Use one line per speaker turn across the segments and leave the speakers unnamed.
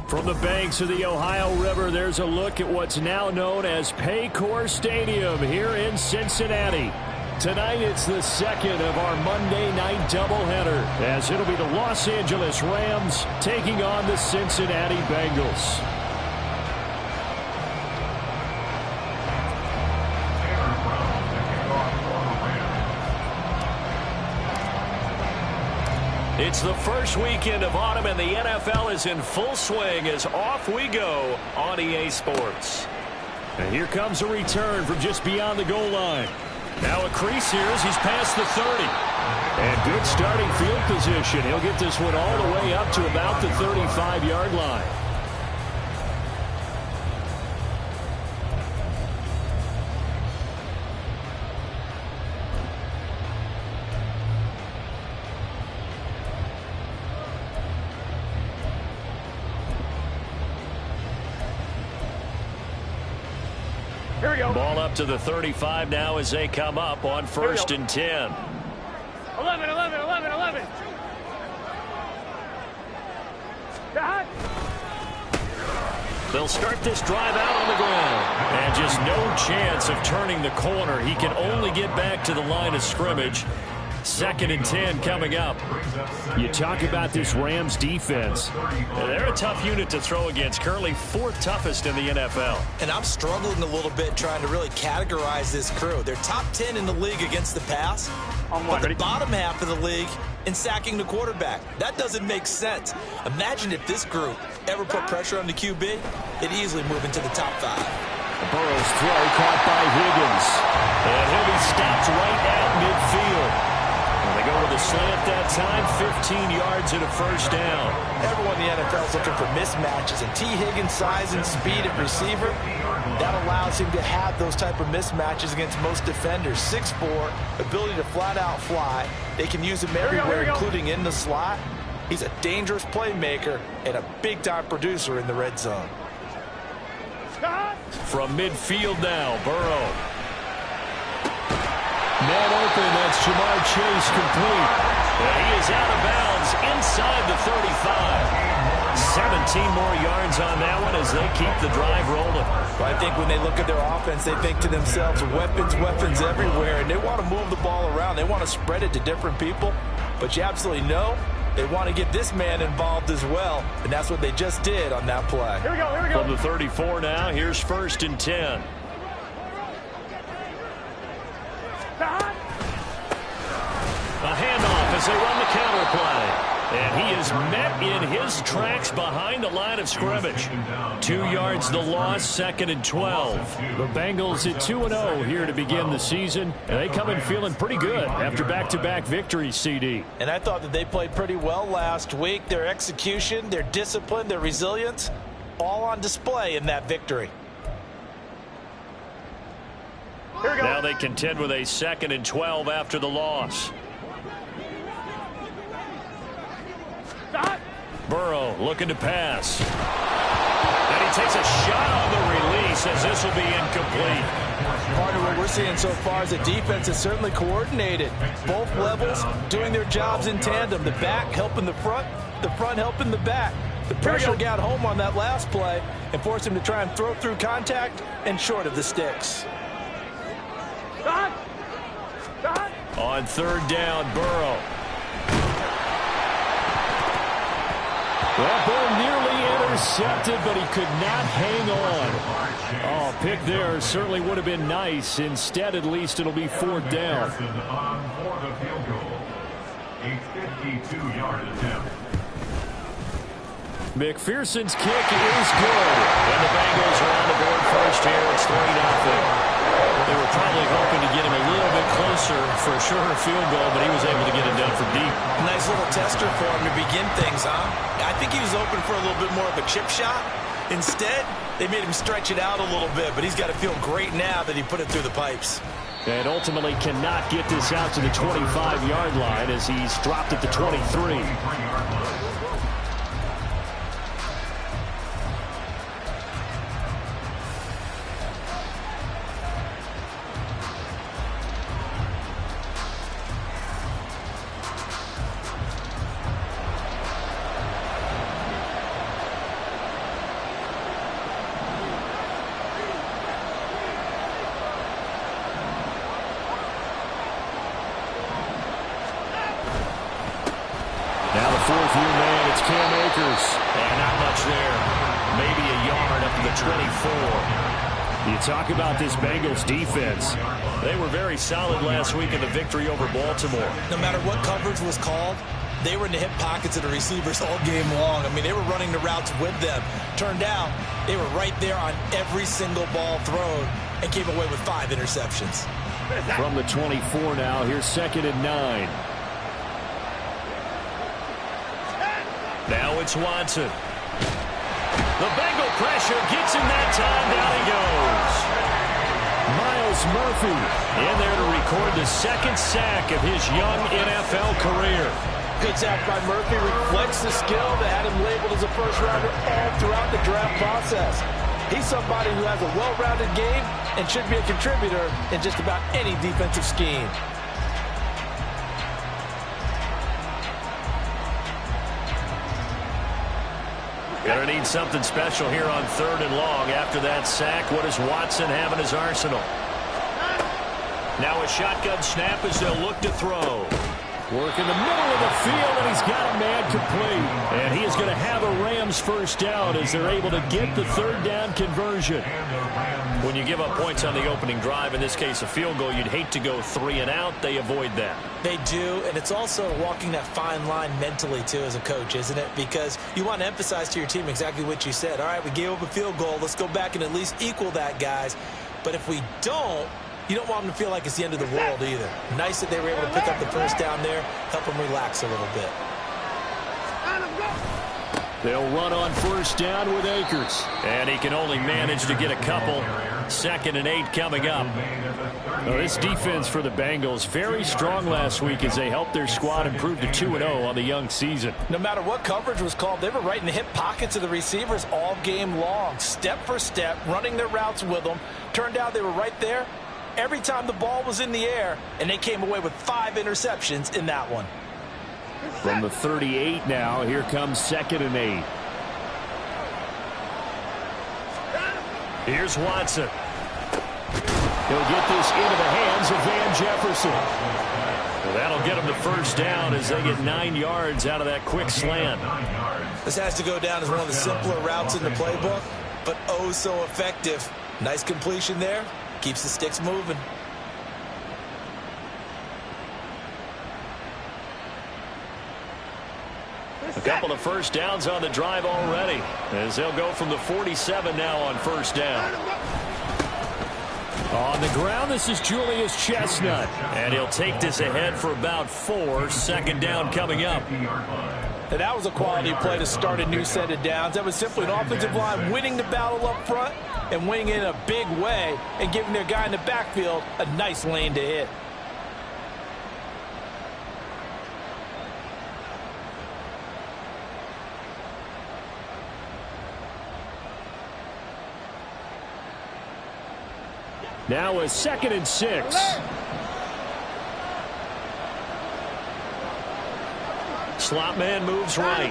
From the banks of the Ohio River, there's a look at what's now known as Paycor Stadium here in Cincinnati. Tonight, it's the second of our Monday night doubleheader, as it'll be the Los Angeles Rams taking on the Cincinnati Bengals. It's the first weekend of autumn, and the NFL is in full swing as off we go on EA Sports. And here comes a return from just beyond the goal line. Now a crease here as he's past the 30. And good starting field position. He'll get this one all the way up to about the 35-yard line. Ball up to the 35 now as they come up on 1st and 10.
11.
They'll start this drive out on the ground. And just no chance of turning the corner. He can only get back to the line of scrimmage. 2nd and 10 coming up. You talk about this Rams defense. They're a tough unit to throw against. Currently 4th toughest in the NFL.
And I'm struggling a little bit trying to really categorize this crew. They're top 10 in the league against the pass, but the bottom half of the league in sacking the quarterback. That doesn't make sense. Imagine if this group ever put pressure on the QB, they'd easily move into the top 5.
Burrow's throw caught by Higgins. And he'll be stopped right at midfield. They go with a slant that time, 15 yards and a first down.
Everyone in the NFL is looking for mismatches, and T. Higgins' size and speed at receiver, that allows him to have those type of mismatches against most defenders. 6'4", ability to flat-out fly. They can use him everywhere, including in the slot. He's a dangerous playmaker and a big-time producer in the red zone.
From midfield now, Burrow. Man open, that's Jamar Chase complete. And he is out of bounds inside the 35. 17 more yards on that one as they keep the drive rolling.
Well, I think when they look at their offense, they think to themselves, weapons everywhere, and they want to move the ball around. They want to spread it to different people, but you absolutely know they want to get this man involved as well, and that's what they just did on that play.
Here we go.
From the 34 now, here's 1st and 10. A handoff as they run the counter play. And he is met in his tracks behind the line of scrimmage. 2 yards the loss, 2nd and 12. The Bengals at 2-0 here to begin the season. And they come in feeling pretty good after back-to-back victories, CD.
And I thought that they played pretty well last week. Their execution, their discipline, their resilience, all on display in that victory.
Now they contend with a 2nd and 12 after the loss. Burrow looking to pass. And he takes a shot on the release as this will be incomplete.
Part of what we're seeing so far is the defense is certainly coordinated. Both levels doing their jobs in tandem. The back helping the front helping the back. The pressure got home on that last play and forced him to try and throw through contact and short of the sticks.
On 3rd down, Burrow. That ball nearly intercepted, but he could not hang on. Oh, pick there certainly would have been nice. Instead, at least it'll be 4th down. McPherson's kick is good. And the Bengals are on the board first here. It's 3-0. They were probably hoping to get him a little bit closer for a shorter field goal, but he was able to get it done from deep.
Nice little tester for him to begin things, huh? I think he was open for a little bit more of a chip shot. Instead, they made him stretch it out a little bit, but he's got to feel great now that he put it through the pipes.
And ultimately cannot get this out to the 25-yard line as he's dropped at the 23. fourth-year man, it's Cam Akers. And not much there. Maybe a yard up to the 24. You talk about this Bengals defense. They were very solid last week in the victory over Baltimore.
No matter what coverage was called, they were in the hip pockets of the receivers all game long. I mean, they were running the routes with them. Turned out, they were right there on every single ball thrown and came away with 5 interceptions.
From the 24 now, here's 2nd and 9. Now it's Watson. The Bengal pressure gets him that time. Down he goes. Myles Murphy in there to record the 2nd sack of his young NFL career.
Good sack by Murphy. Reflects the skill that had him labeled as a first-rounder all throughout the draft process. He's somebody who has a well-rounded game and should be a contributor in just about any defensive scheme.
Gonna need something special here on 3rd and long. After that sack, what does Watson have in his arsenal? Now a shotgun snap as they'll look to throw. Work in the middle of the field, and he's got a man complete. And he is going to have a Rams first down as they're able to get the 3rd down conversion. When you give up points on the opening drive, in this case a field goal, you'd hate to go 3 and out. They avoid that.
They do, and it's also walking that fine line mentally, too, as a coach, isn't it? Because you want to emphasize to your team exactly what you said. All right, we gave up a field goal. Let's go back and at least equal that, guys. But if we don't, you don't want them to feel like it's the end of the world either. Nice that they were able to pick up the first down there, help them relax a little bit.
They'll run on first down with Akers. And he can only manage to get a couple. 2nd and 8 coming up. Well, this defense for the Bengals, very strong last week as they helped their squad improve to 2-0 on the young season.
No matter what coverage was called, they were right in the hip pockets of the receivers all game long. Step for step, running their routes with them. Turned out they were right there every time the ball was in the air, and they came away with 5 interceptions in that one.
From the 38 now, here comes 2nd and 8. Here's Watson. He'll get this into the hands of Van Jefferson. Well, that'll get him the first down as they get 9 yards out of that quick slant.
This has to go down as one of the simpler routes in the playbook, but oh so effective. Nice completion there. Keeps the sticks moving.
A couple of first downs on the drive already as they'll go from the 47 now on first down. On the ground, this is Julius Chestnut. And he'll take this ahead for about 4. 2nd down coming up.
And that was a quality play to start a new set of downs. That was simply an offensive line winning the battle up front and winning in a big way and giving their guy in the backfield a nice lane to hit.
Now a 2nd and 6. Slot man moves right.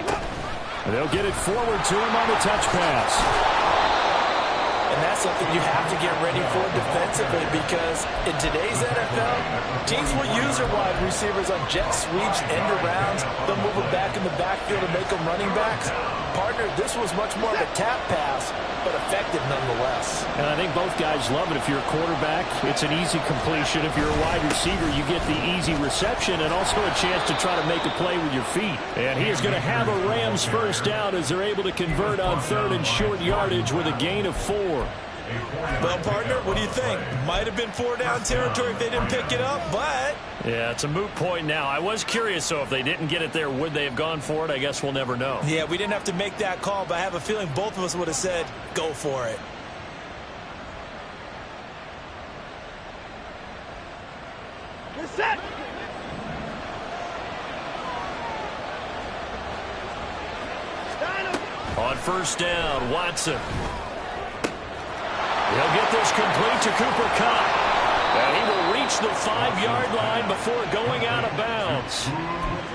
And they'll get it forward to him on the touch pass.
And that's something you have to get ready for defensively because in today's NFL, teams will use their wide receivers on jet sweeps, end arounds. They'll move them back in the backfield and make them running backs. Partner, this was much more of a tap pass, but effective nonetheless.
And I think both guys love it. If you're a quarterback, it's an easy completion. If you're a wide receiver, you get the easy reception and also a chance to try to make a play with your feet. And he is going to have a Rams first down as they're able to convert on 3rd and short yardage with a gain of 4.
Well, partner, what do you think? Might have been 4 down territory if they didn't pick it up, but...
Yeah, it's a moot point now. I was curious, so if they didn't get it there, would they have gone for it? I guess we'll never know.
Yeah, we didn't have to make that call, but I have a feeling both of us would have said, go for it.
Get set!
On first down, Watson. He'll get this complete to Cooper Kupp. And he will reach the 5-yard line before going out of bounds.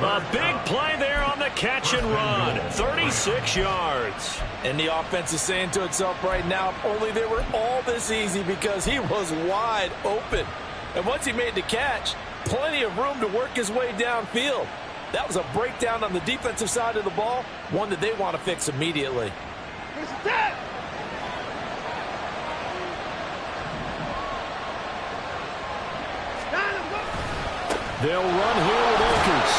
A big play there on the catch and run. 36 yards.
And the offense is saying to itself right now, if only they were all this easy because he was wide open. And once he made the catch, plenty of room to work his way downfield. That was a breakdown on the defensive side of the ball, one that they want to fix immediately.
They'll run here with Akers.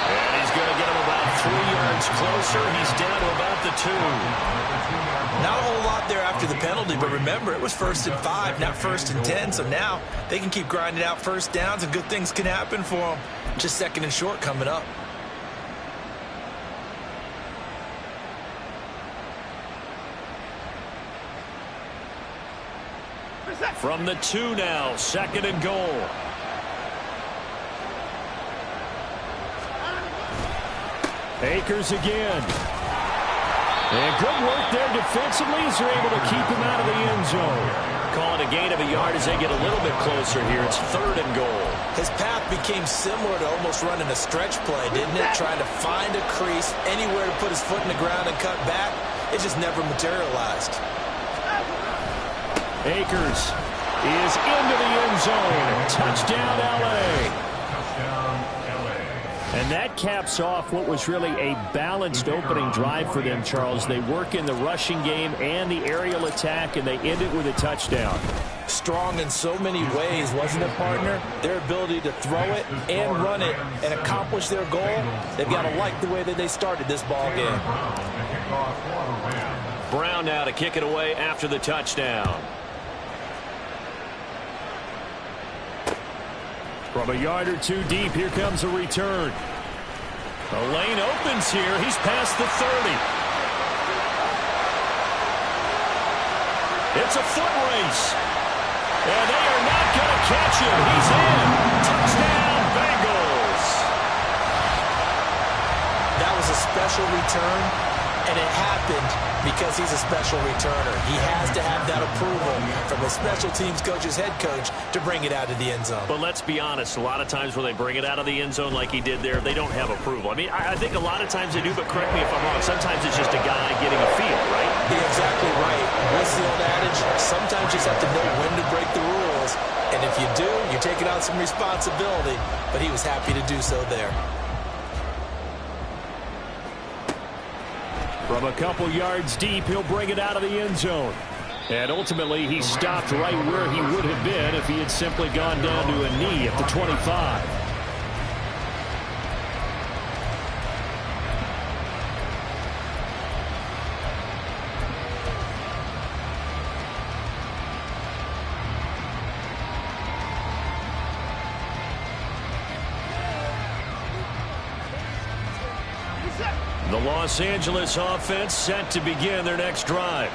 And he's going to get him about 3 yards closer. He's down to about the 2.
Not a whole lot there after the penalty, but remember, it was 1st and 5, not 1st and 10. So now they can keep grinding out first downs, and good things can happen for them. Just 2nd and short coming up.
From the 2 now, 2nd and goal. Akers again. And good work there defensively as they're able to keep him out of the end zone. Calling a gain of a yard as they get a little bit closer here. It's 3rd and goal.
His path became similar to almost running a stretch play, didn't it? Trying to find a crease, anywhere to put his foot in the ground and cut back. It just never materialized.
Akers is into the end zone. Touchdown, L.A. And that caps off what was really a balanced opening drive for them, Charles. They work in the rushing game and the aerial attack, and they end it with a touchdown.
Strong in so many ways, wasn't it, partner? Their ability to throw it and run it and accomplish their goal, they've got to like the way that they started this ball game.
Brown now to kick it away after the touchdown. From a yard or 2 deep, here comes a return. The lane opens here. He's past the 30. It's a foot race. And they are not going to catch him. He's in. Touchdown, Bengals.
That was a special return, and it happened because he's a special returner. He has to have that approval from the special teams coach's head coach to bring it out of the end zone.
But let's be honest, a lot of times when they bring it out of the end zone like he did there, they don't have approval. I mean, I think a lot of times they do, but correct me if I'm wrong. Sometimes it's just a guy getting a feel, right?
You're exactly right. What's the old adage? Sometimes you just have to know when to break the rules. And if you do, you're taking on some responsibility. But he was happy to do so there.
From a couple yards deep, he'll bring it out of the end zone. And ultimately, he stopped right where he would have been if he had simply gone down to a knee at the 25. The Los Angeles offense set to begin their next drive.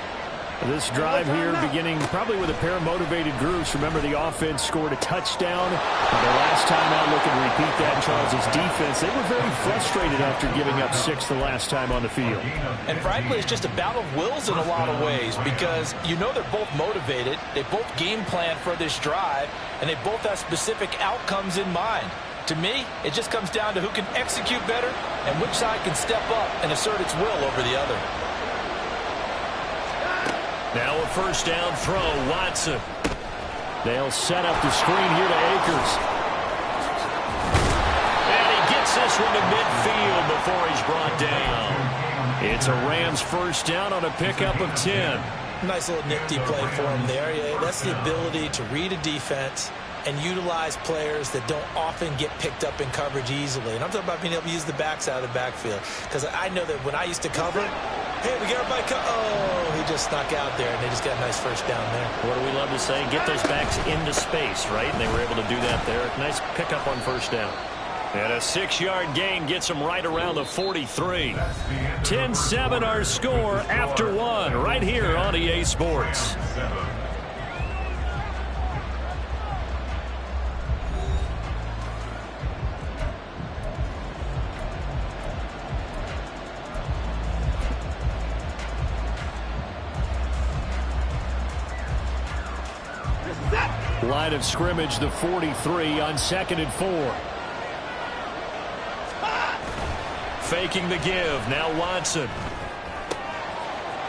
This drive here beginning probably with a pair of motivated groups. Remember, the offense scored a touchdown. The last time out, looking to repeat that, Charles' defense, they were very frustrated after giving up 6 the last time on the field.
And frankly, it's just a battle of wills in a lot of ways because you know they're both motivated. They both game plan for this drive, and they both have specific outcomes in mind. To me, it just comes down to who can execute better and which side can step up and assert its will over the other.
Now a first down throw, Watson. They'll set up the screen here to Akers. And he gets this one to midfield before he's brought down. It's a Rams first down on a pickup of 10.
Nice little nifty play for him there. Yeah, that's the ability to read a defense and utilize players that don't often get picked up in coverage easily. And I'm talking about being able to use the backside of the backfield. Because I know that when I used to cover, hey, we got everybody oh, he just snuck out there, and they just got a nice first down there.
What do we love to say? Get those backs into space, right? And they were able to do that there. Nice pickup on first down. And a 6-yard gain gets them right around the 43. 10-7 our score after 1 right here on EA Sports. Line of scrimmage, the 43 on 2nd and 4. Faking the give. Now Watson.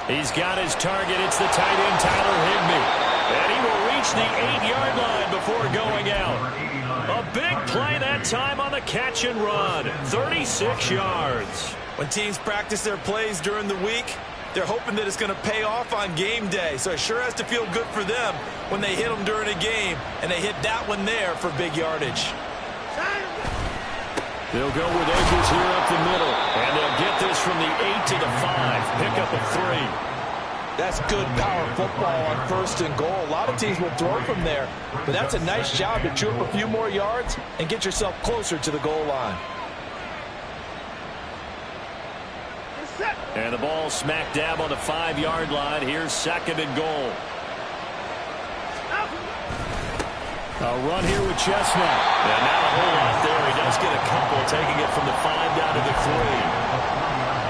He's got his target. It's the tight end, Tyler Higbee. And he will reach the 8-yard line before going out. A big play that time on the catch and run. 36 yards.
When teams practice their plays during the week, they're hoping that it's going to pay off on game day. So it sure has to feel good for them when they hit them during a game, and they hit that one there for big yardage.
They'll go with Akers here up the middle, and they'll get this from the 8 to the 5. Pick up a 3.
That's good power football on 1st and goal. A lot of teams will throw from there, but that's a nice job to chew up a few more yards and get yourself closer to the goal line.
And the ball smack dab on the 5-yard line. Here's 2nd and goal. A run here with Chestnut. And not a whole lot there. He does get a couple, taking it from the 5 down to the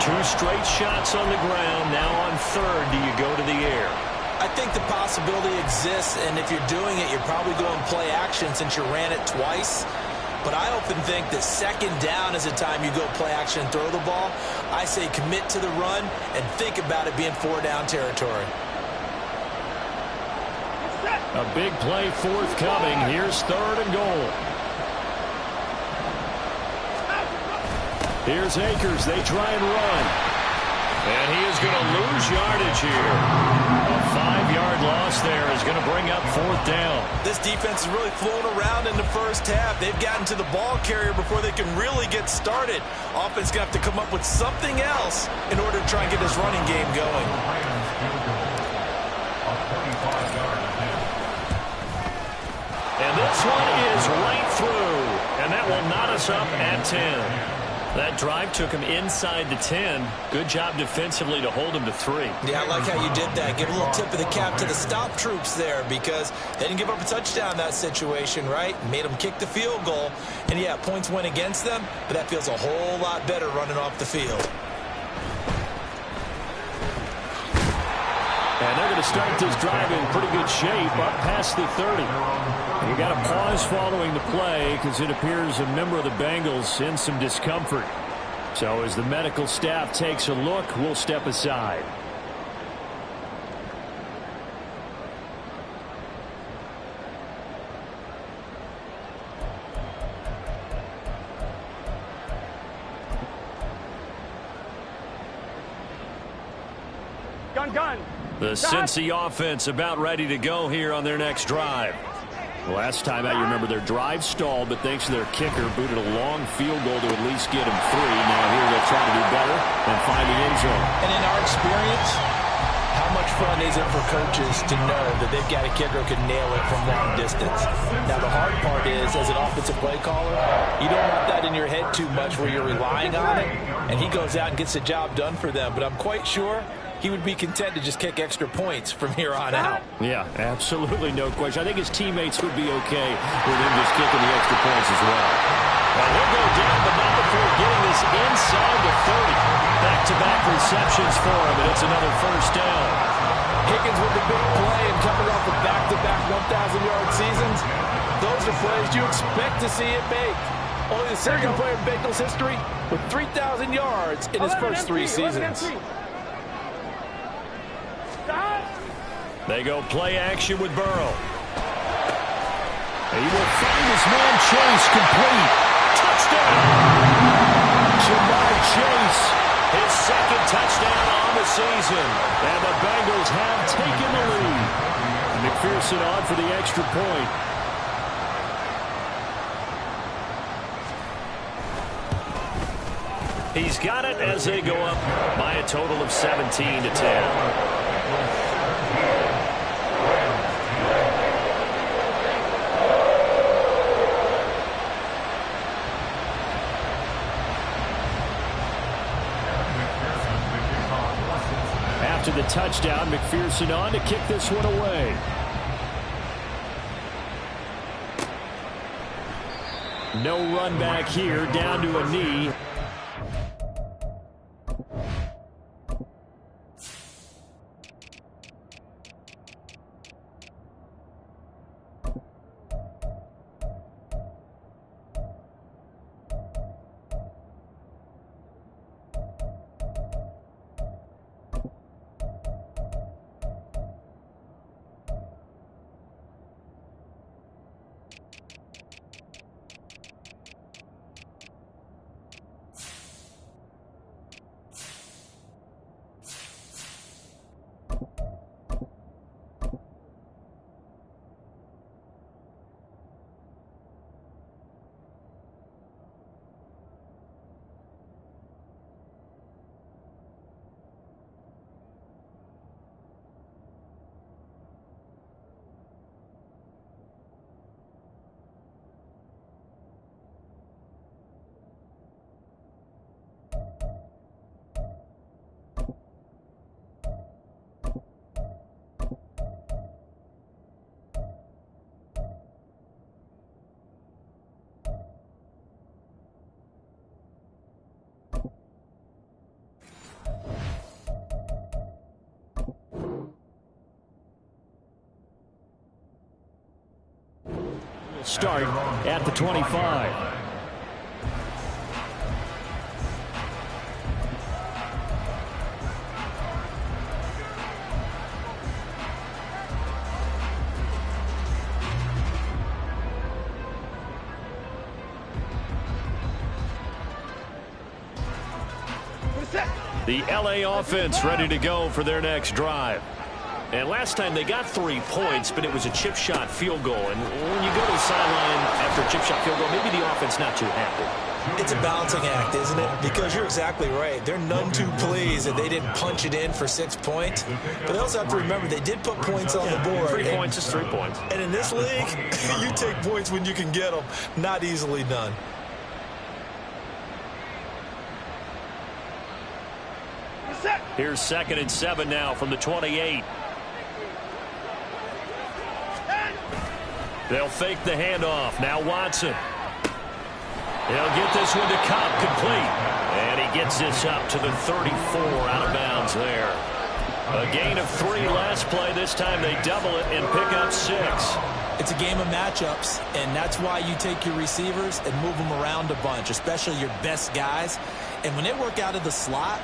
3. 2 straight shots on the ground. Now on 3rd, do you go to the air?
I think the possibility exists, and if you're doing it, you're probably going play action since you ran it twice. But I often think that 2nd down is the time you go play action and throw the ball. I say commit to the run and think about it being 4-down territory.
A big play forthcoming. Here's 3rd and goal. Here's Akers. They try and run. And he is going to lose yardage here. A 5-yard loss there is going to bring up 4th down.
This defense has really flown around in the first half. They've gotten to the ball carrier before they can really get started. Offense going to have to come up with something else in order to try and get this running game going.
And this one is right through. And that will knot us up at 10. That drive took him inside the 10. Good job defensively to hold him to 3.
Yeah, I like how you did that. Give a little tip of the cap to the stop troops there because they didn't give up a touchdown in that situation, right? Made them kick the field goal. And, yeah, points went against them, but that feels a whole lot better running off the field.
And they're going to start this drive in pretty good shape up past the 30. You got a pause following the play because it appears a member of the Bengals in some discomfort. So as the medical staff takes a look, we'll step aside.
Gun.
The Cincy offense about ready to go here on their next drive. Last time out, you remember their drive stalled, but thanks to their kicker, booted a long field goal to at least get them 3. Now here they'll try to do better and find the end zone.
And in our experience, how much fun is it for coaches to know that they've got a kicker who can nail it from long distance? Now, the hard part is, as an offensive play caller, you don't want that in your head too much where you're relying on it, and he goes out and gets the job done for them. But I'm quite sure he would be content to just kick extra points from here on out.
Yeah, absolutely no question. I think his teammates would be okay with him just kicking the extra points as well. Well, he'll go down, but not before getting this inside the 30. Back-to-back receptions for him, and it's another 1st down.
Higgins with the big play and coming off of back-to-back 1,000-yard seasons. Those are plays you expect to see him make. Only the second player in Bengals history with 3,000 yards in his first 3 seasons.
They go play action with Burrow. He will find his man Chase complete. Touchdown! Jamar Chase, his 2nd touchdown on the season. And the Bengals have taken the lead. McPherson on for the extra point. He's got it as they go up by a total of 17 to 10. After the touchdown, McPherson on to kick this one away. No run back here, down to a knee. Start at the 25. The LA offense ready to go for their next drive. And last time they got 3 points, but it was a chip shot field goal. And when you go to the sideline after a chip shot field goal, maybe the offense not too happy.
It's a balancing act, isn't it? Because you're exactly right. They're none too pleased that they didn't punch it in for 6 points. But they also have to remember they did put points on the board.
3 points is 3 points.
And in this league, you take points when you can get them. Not easily done.
Here's 2nd and 7 now from the 28. They'll fake the handoff. Now Watson. He'll get this one to Cobb, complete. And he gets this up to the 34, out of bounds there. A gain of 3 last play. This time they double it and pick up 6.
It's a game of matchups, and that's why you take your receivers and move them around a bunch, especially your best guys. And when they work out of the slot,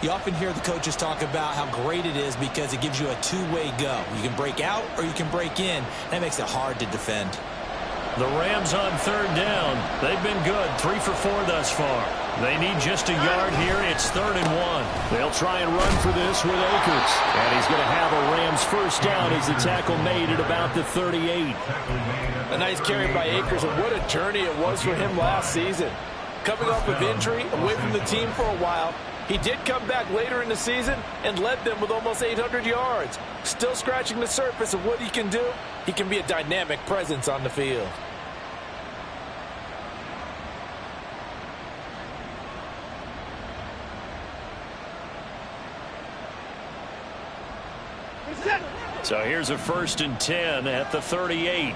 you often hear the coaches talk about how great it is because it gives you a two-way go. You can break out or you can break in. That makes it hard to defend.
The Rams on 3rd down. They've been good, 3 for 4 thus far. They need just a yard here. It's 3rd and 1. They'll try and run for this with Akers. And he's going to have a Rams first down as the tackle made at about the 38.
A nice carry by Akers, and what a journey it was for him last season. Coming off of injury, away from the team for a while, he did come back later in the season and led them with almost 800 yards. Still scratching the surface of what he can do. He can be a dynamic presence on the field.
So here's a 1st and 10 at the 38.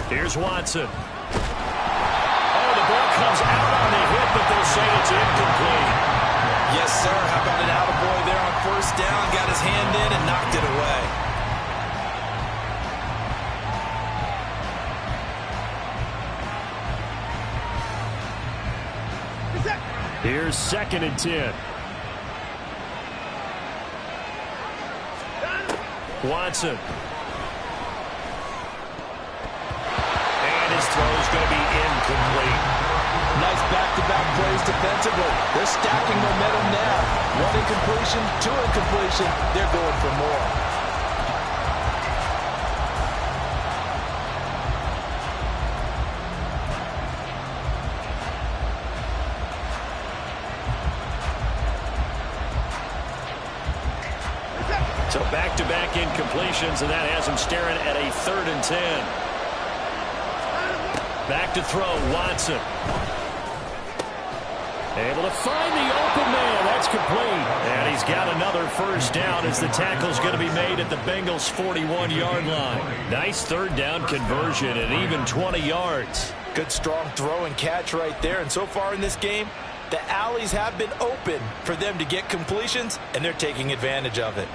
Here's Watson. Comes out on the hit, but they'll say it's incomplete.
Yes, sir. How about an attaboy there on 1st down? Got his hand in and knocked it away.
Here's 2nd and 10. Watson. And his throw's going to be incomplete.
Nice back-to-back plays defensively. They're stacking momentum now. 1 incompletion, 2 incompletion. They're going for more.
So back-to-back incompletions, and that has him staring at a 3rd and 10. Back to throw, Watson. Able to find the open man. That's complete. And he's got another first down as the tackle's going to be made at the Bengals' 41-yard line. Nice 3rd down conversion and even 20 yards.
Good strong throw and catch right there. And so far in this game, the alleys have been open for them to get completions, and they're taking advantage of it.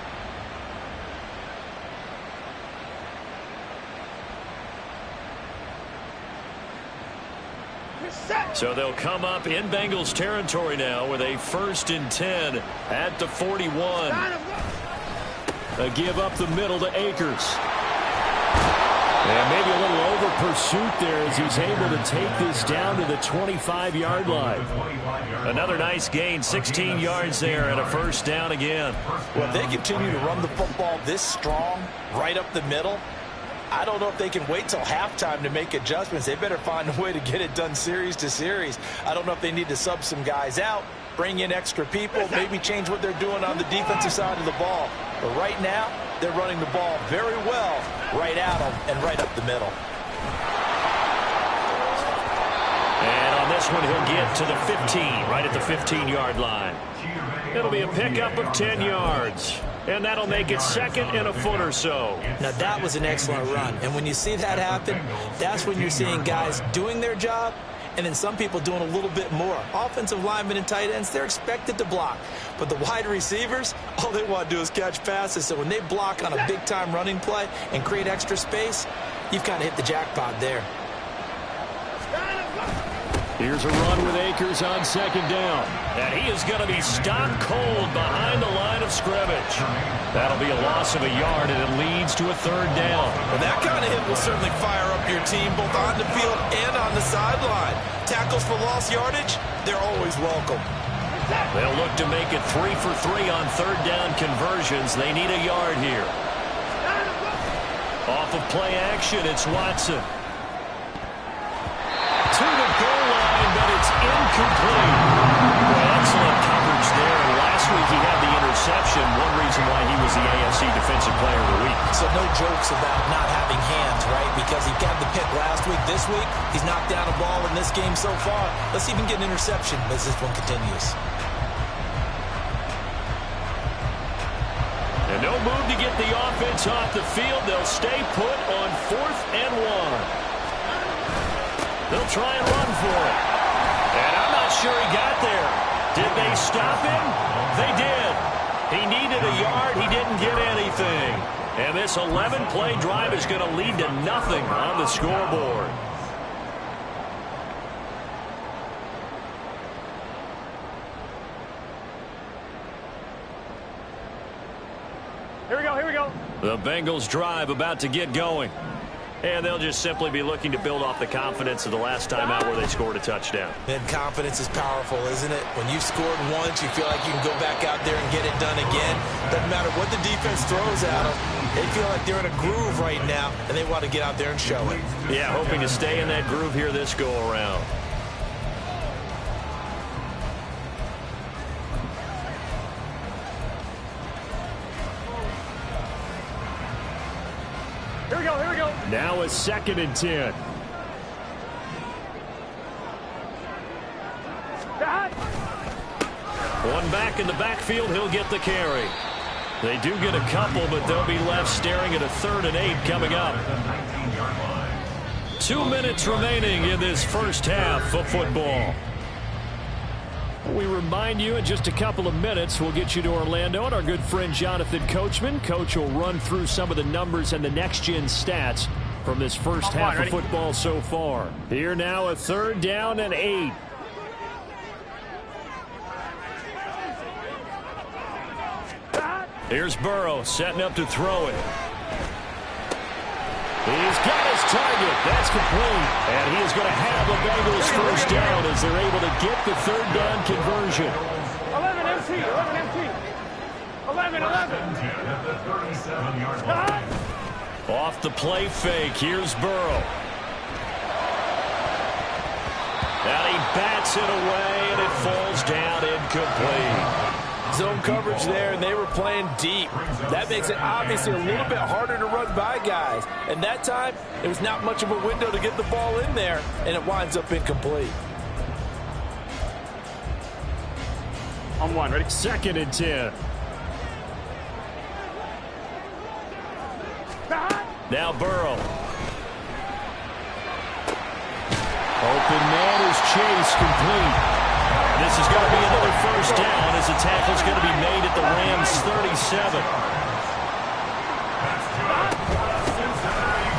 So they'll come up in Bengals territory now with a 1st and 10 at the 41. A give up the middle to Akers. And maybe a little over pursuit there as he's able to take this down to the 25-yard line. Another nice gain, 16 yards there and a 1st down again.
Well, if they continue to run the football this strong, right up the middle, I don't know if they can wait till halftime to make adjustments. They better find a way to get it done series to series. I don't know if they need to sub some guys out, bring in extra people, maybe change what they're doing on the defensive side of the ball. But right now, they're running the ball very well right at them and right up the middle.
And on this one, he'll get to the 15, right at the 15-yard line. It'll be a pickup of 10 yards. And that'll make it 2nd and a foot or so.
Now, that was an excellent run. And when you see that happen, that's when you're seeing guys doing their job and then some people doing a little bit more. Offensive linemen and tight ends, they're expected to block. But the wide receivers, all they want to do is catch passes. So when they block on a big-time running play and create extra space, you've kind of hit the jackpot there.
Here's a run with Akers on second down. And he is going to be stopped cold behind the line of scrimmage. That'll be a loss of a yard, and it leads to a third down.
Well, that kind of hit will certainly fire up your team both on the field and on the sideline. Tackles for lost yardage, they're always welcome.
They'll look to make it 3 for 3 on third down conversions. They need a yard here. Off of play action, it's Watson. To the goal line, but it's incomplete. Well, excellent coverage there. And last week he had the interception. One reason why he was the AFC Defensive Player of the Week.
So no jokes about not having hands, right? Because he got the pick last week. This week, he's knocked down a ball in this game so far. Let's even get an interception as this one continues.
And no move to get the offense off the field. They'll stay put on 4th and 1. They'll try and run for it. And I'm not sure he got there. Did they stop him? They did. He needed a yard. He didn't get anything. And this 11-play drive is going to lead to nothing on the scoreboard.
Here we go, here we go.
The Bengals drive about to get going. And they'll just simply be looking to build off the confidence of the last time out where they scored a touchdown.
And confidence is powerful, isn't it? When you've scored once, you feel like you can go back out there and get it done again. Doesn't matter what the defense throws at them. They feel like they're in a groove right now, and they want to get out there and show it.
Yeah, hoping to stay in that groove here this go-around.
Here we go, here we go.
Now a 2nd and 10. One back in the backfield, he'll get the carry. They do get a couple, but they'll be left staring at a 3rd and 8 coming up. 2 minutes remaining in this first half of football. We remind you in just a couple of minutes we'll get you to Orlando and our good friend Jonathan Coachman. Coach will run through some of the numbers and the next-gen stats from this first half of football so far. Here now a 3rd down and 8. Here's Burrow setting up to throw it. He's got his target. That's complete. And he is going to have the Bengals first down as they're able to get the 3rd down conversion.
11 MT, 11 MT. 11, 11.
Off the play fake, here's Burrow. And he bats it away, and it falls down incomplete.
Zone coverage there, and they were playing deep. That makes it obviously a little bit harder to run by guys. And that time, there was not much of a window to get the ball in there, and it winds up incomplete.
On 1, ready?
2nd and 10. Now Burrow. Open man is Chase, complete. This is going to be another first down as the tackle's going to be made at the Rams 37.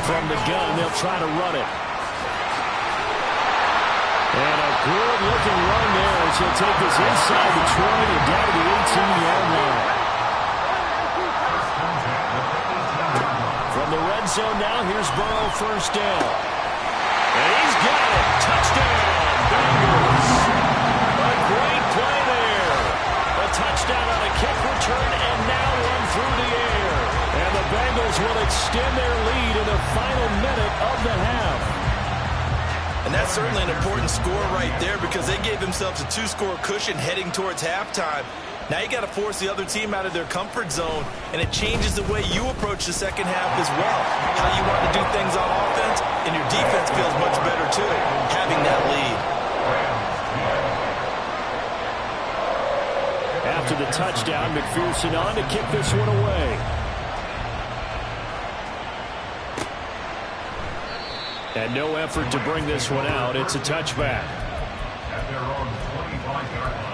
From the gun, they'll try to run it. And a good-looking run there as he'll take this inside the 20 and down to the 18-yard line. From the red zone now, here's Burrow first down. And he's got it. Touchdown, Bengals. A great play there. A touchdown on a kick return and now one through the air. And the Bengals will extend their lead in the final minute of the half.
And that's certainly an important score right there because they gave themselves a 2-score cushion heading towards halftime. Now you got to force the other team out of their comfort zone, and it changes the way you approach the second half as well. How you want to do things on offense, and your defense feels much better too, having that lead.
After the touchdown, McPherson on to kick this one away. And no effort to bring this one out. It's a touchback.
At their own 25-yard line.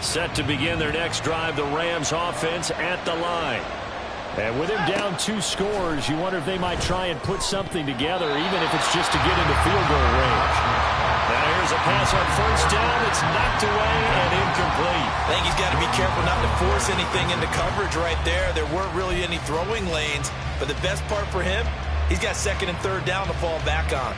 Set to begin their next drive, the Rams offense at the line. And with him down 2 scores, you wonder if they might try and put something together, even if it's just to get into field goal range. Now here's a pass on first down. It's knocked away and incomplete.
I think he's got to be careful not to force anything into coverage right there. There weren't really any throwing lanes, but the best part for him, he's got second and third down to fall back on.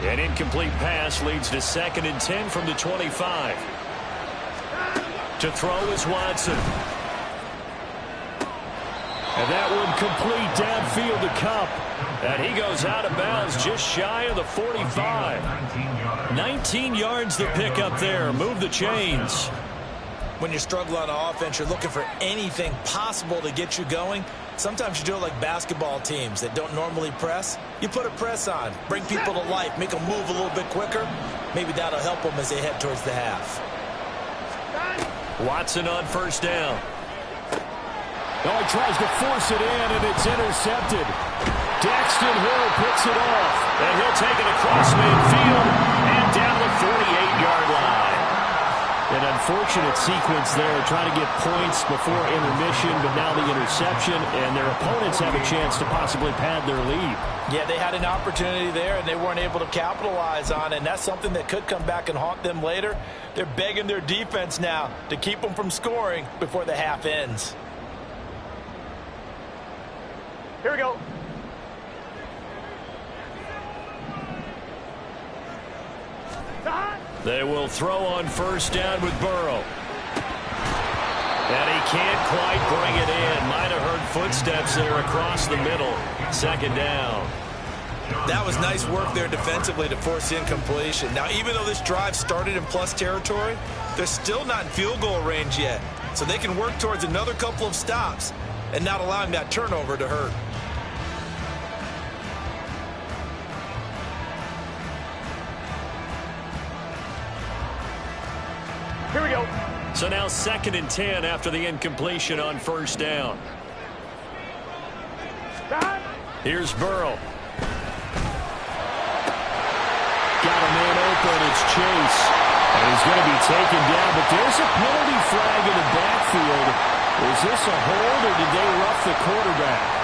An incomplete pass leads to 2nd and 10 from the 25. To throw is Watson. And that one complete downfield to Kupp. And he goes out of bounds just shy of the 45. 19 yards to pick up there. Move the chains.
When you struggle on offense, you're looking for anything possible to get you going. Sometimes you do it like basketball teams that don't normally press. You put a press on, bring people to life, make them move a little bit quicker. Maybe that'll help them as they head towards the half.
Watson on first down. Oh, he tries to force it in, and it's intercepted. Daxton Hill picks it off, and he'll take it across midfield and down the 48-yard line. An unfortunate sequence there, trying to get points before intermission, but now the interception, and their opponents have a chance to possibly pad their lead.
Yeah, they had an opportunity there, and they weren't able to capitalize on it, and that's something that could come back and haunt them later. They're begging their defense now to keep them from scoring before the half ends.
Here we go.
They will throw on first down with Burrow. And he can't quite bring it in. Might have heard footsteps there across the middle. 2nd down.
That was nice work there defensively to force incompletion. Now, even though this drive started in plus territory, they're still not in field goal range yet. So they can work towards another couple of stops and not allowing that turnover to hurt.
Here we go.
So now 2nd and 10 after the incompletion on first down. Here's Burrow. Got a man open. It's Chase. And he's going to be taken down. But there's a penalty flag in the backfield. Is this a hold or did they rough the quarterback?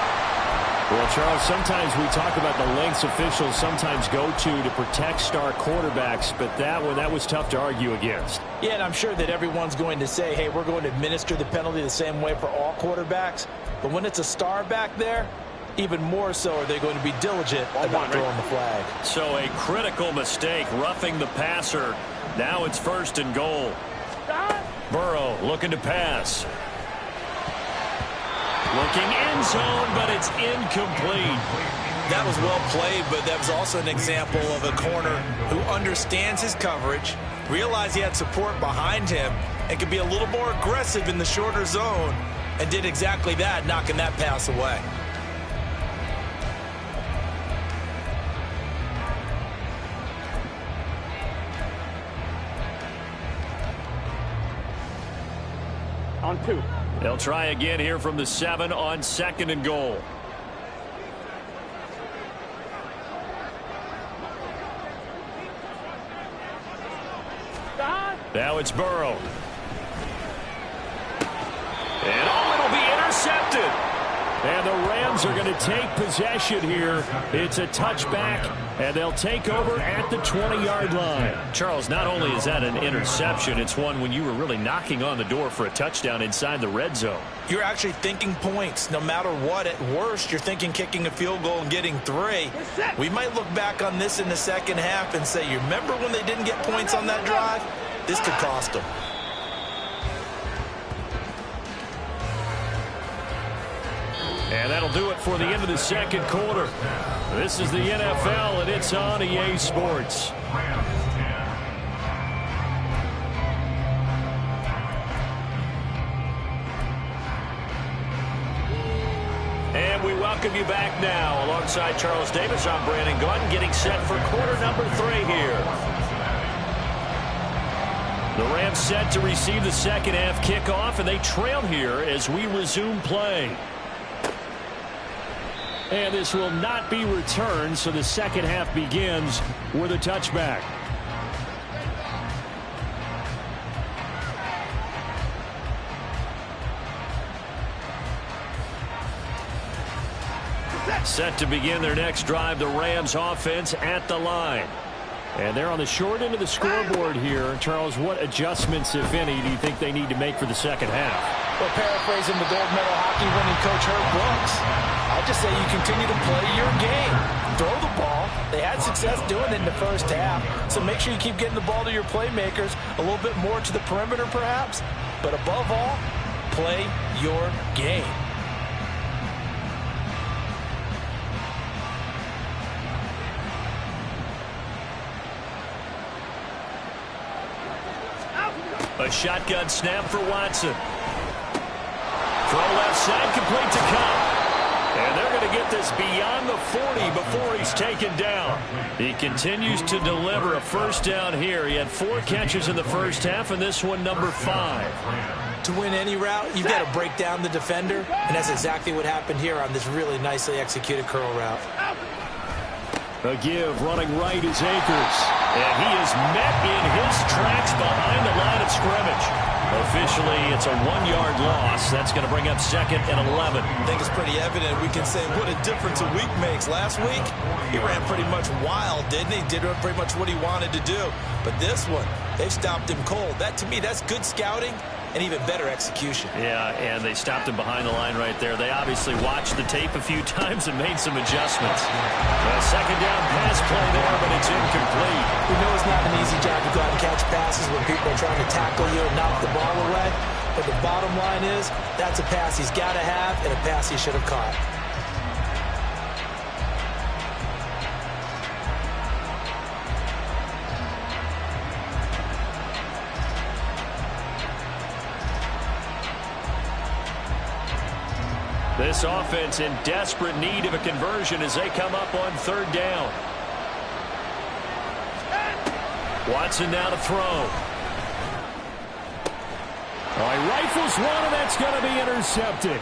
Well, Charles, sometimes we talk about the lengths officials sometimes go to protect star quarterbacks, but that was tough to argue against.
Yeah, and I'm sure that everyone's going to say, hey, we're going to administer the penalty the same way for all quarterbacks. But when it's a star back there, even more so are they going to be diligent about throwing the flag.
So a critical mistake, roughing the passer. Now it's 1st and goal. Burrow looking to pass. Looking end zone, but it's incomplete.
That was well played, but that was also an example of a corner who understands his coverage, realized he had support behind him, and could be a little more aggressive in the shorter zone, and did exactly that, knocking that pass away.
On 2.
They'll try again here from the 7 on 2nd and goal. Now it's Burrow. And it'll be intercepted. And the Rams are going to take possession here. It's a touchback, and they'll take over at the 20-yard line. Charles, not only is that an interception, it's one when you were really knocking on the door for a touchdown inside the red zone.
You're actually thinking points. No matter what, at worst, you're thinking kicking a field goal and getting 3. We might look back on this in the second half and say, you remember when they didn't get points on that drive? This could cost them.
And that'll do it for the end of the 2nd quarter. This is the NFL, and it's on EA Sports. And we welcome welcome you back now. Alongside Charles Davis, I'm Brandon Gaudin, getting set for quarter number 3 here. The Rams set to receive the second half kickoff, and they trail here as we resume play. And this will not be returned, so the second half begins with a touchback. Set to begin their next drive, the Rams offense at the line. And they're on the short end of the scoreboard here. Charles, what adjustments, if any, do you think they need to make for the second half?
Well, paraphrasing the gold medal hockey winning coach Herb Brooks, I just say you continue to play your game. Throw the ball. They had success doing it in the first half, so make sure you keep getting the ball to your playmakers, a little bit more to the perimeter perhaps, but above all, play your game.
A shotgun snap for Watson. Throw left side, complete to Cobb. And they're going to get this beyond the 40 before he's taken down. He continues to deliver a first down here. He had 4 catches in the first half, and this one number 5.
To win any route, you've got to break down the defender, and that's exactly what happened here on this really nicely executed curl route.
A give running right is Akers. And he is met in his tracks behind the line of scrimmage. Officially, it's a 1-yard loss. That's going to bring up 2nd and 11.
I think it's pretty evident. We can say what a difference a week makes. Last week, he ran pretty much wild, didn't he? Did pretty much what he wanted to do. But this one, they've stopped him cold. That, to me, that's good scouting and even better execution.
Yeah, and they stopped him behind the line right there. They obviously watched the tape a few times and made some adjustments. Second down pass play there, but it's incomplete.
We know it's not an easy job to go out and catch passes when people are trying to tackle you and knock the ball away. But the bottom line is, that's a pass he's got to have and a pass he should have caught.
This offense in desperate need of a conversion as they come up on 3rd down. Watson now to throw. He rifles one, and that's going to be intercepted.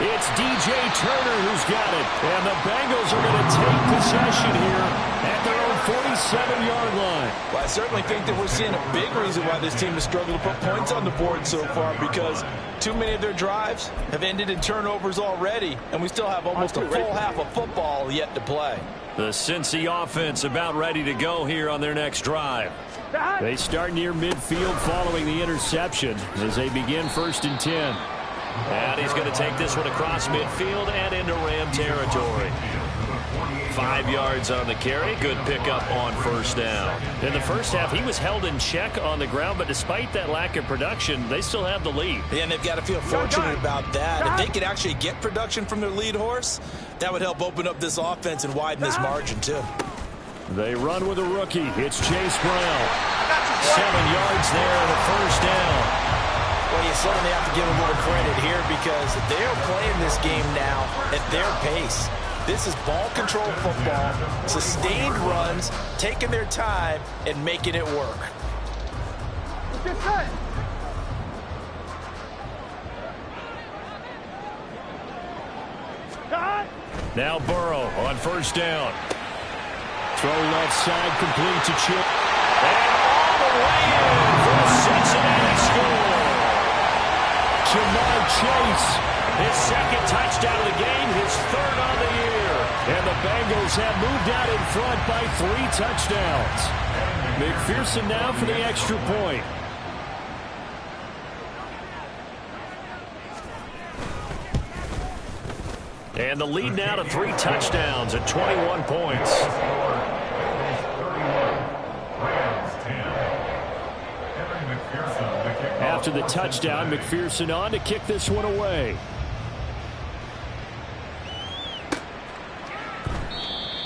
It's DJ Turner who's got it. And the Bengals are going to take possession here at their own 47-yard line.
Well, I certainly think that we're seeing a big reason why this team has struggled to put points on the board so far, because too many of their drives have ended in turnovers already, and we still have almost a full half of football yet to play.
The Cincy offense about ready to go here on their next drive. They start near midfield following the interception as they begin 1st and 10. And he's going to take this one across midfield and into Ram territory. 5 yards on the carry. Good pickup on 1st down. In the first half, he was held in check on the ground, but despite that lack of production, they still have the lead.
Yeah, and they've got to feel fortunate about that. If they could actually get production from their lead horse, that would help open up this offense and widen this margin, too.
They run with a rookie. It's Chase Brown. 7 yards there and a 1st down.
Well, you certainly have to give them a little credit here because they're playing this game now at their pace. This is ball control football, sustained runs, taking their time, and making it work.
Now Burrow on 1st down. Throw left side, complete to Chip. And all the way in for the Cincinnati score. Jamar Chase, his 2nd touchdown of the game, his 3rd on the year. And the Bengals have moved out in front by 3 touchdowns. McPherson now for the extra point. And the lead now to 3 touchdowns at 21 points. After the touchdown, McPherson on to kick this one away.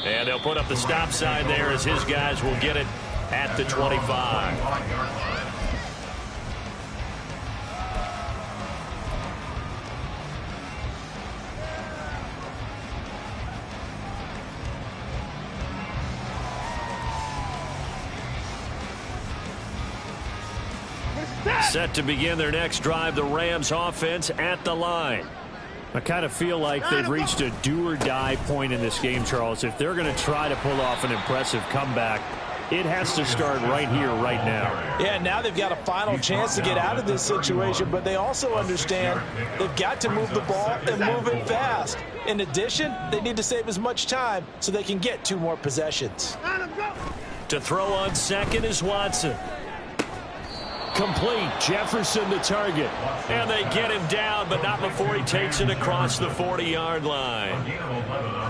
And they'll put up the stop sign there as his guys will get it at the 25. Set to begin their next drive, the Rams offense at the line. I kind of feel like they've reached a do-or-die point in this game, Charles. If they're going to try to pull off an impressive comeback, it has to start right here, right now.
Yeah, now they've got a final chance to get out of this situation, but they also understand they've got to move the ball and move it fast. In addition, they need to save as much time so they can get 2 more possessions.
To throw on second is Watson. Complete. Jefferson the target. And they get him down, but not before he takes it across the 40-yard line.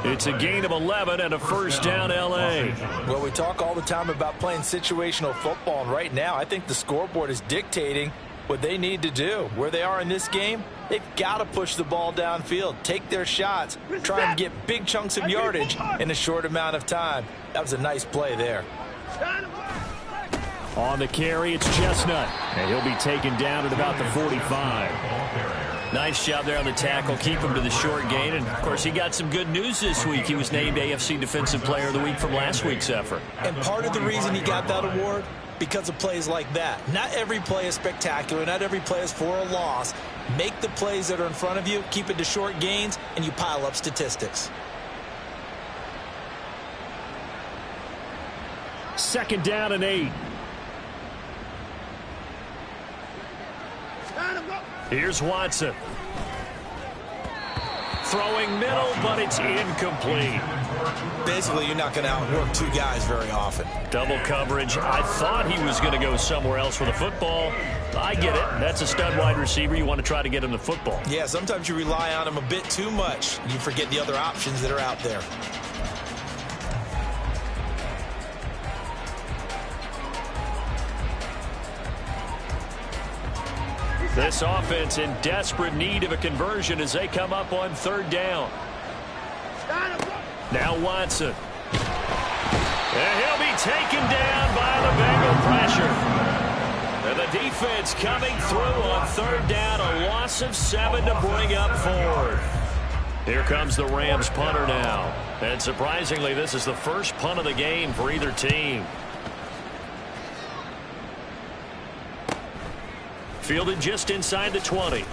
It's a gain of 11 and a first down, L.A.
Well, we talk all the time about playing situational football, and right now I think the scoreboard is dictating what they need to do. Where they are in this game, they've got to push the ball downfield, take their shots, try and get big chunks of yardage in a short amount of time. That was a nice play there.
On the carry, it's Chestnut, and he'll be taken down at about the 45. Nice job there on the tackle. Keep him to the short gain. And, of course, he got some good news this week. He was named AFC Defensive Player of the Week from last week's effort.
And part of the reason he got that award, because of plays like that. Not every play is spectacular. Not every play is for a loss. Make the plays that are in front of you, keep it to short gains, and you pile up statistics.
Second down and 8. Here's Watson. Throwing middle, but it's incomplete.
Basically, you're not going to outwork 2 guys very often.
Double coverage. I thought he was going to go somewhere else with the football. I get it. That's a stud wide receiver. You want to try to get him the football.
Yeah, sometimes you rely on him a bit too much. You forget the other options that are out there.
This offense in desperate need of a conversion as they come up on third down. Now Watson. And he'll be taken down by the Bengal pressure. And the defense coming through on third down. A loss of 7 to bring up 4. Here comes the Rams punter now. And surprisingly, this is the first punt of the game for either team. Fielded just inside the 20.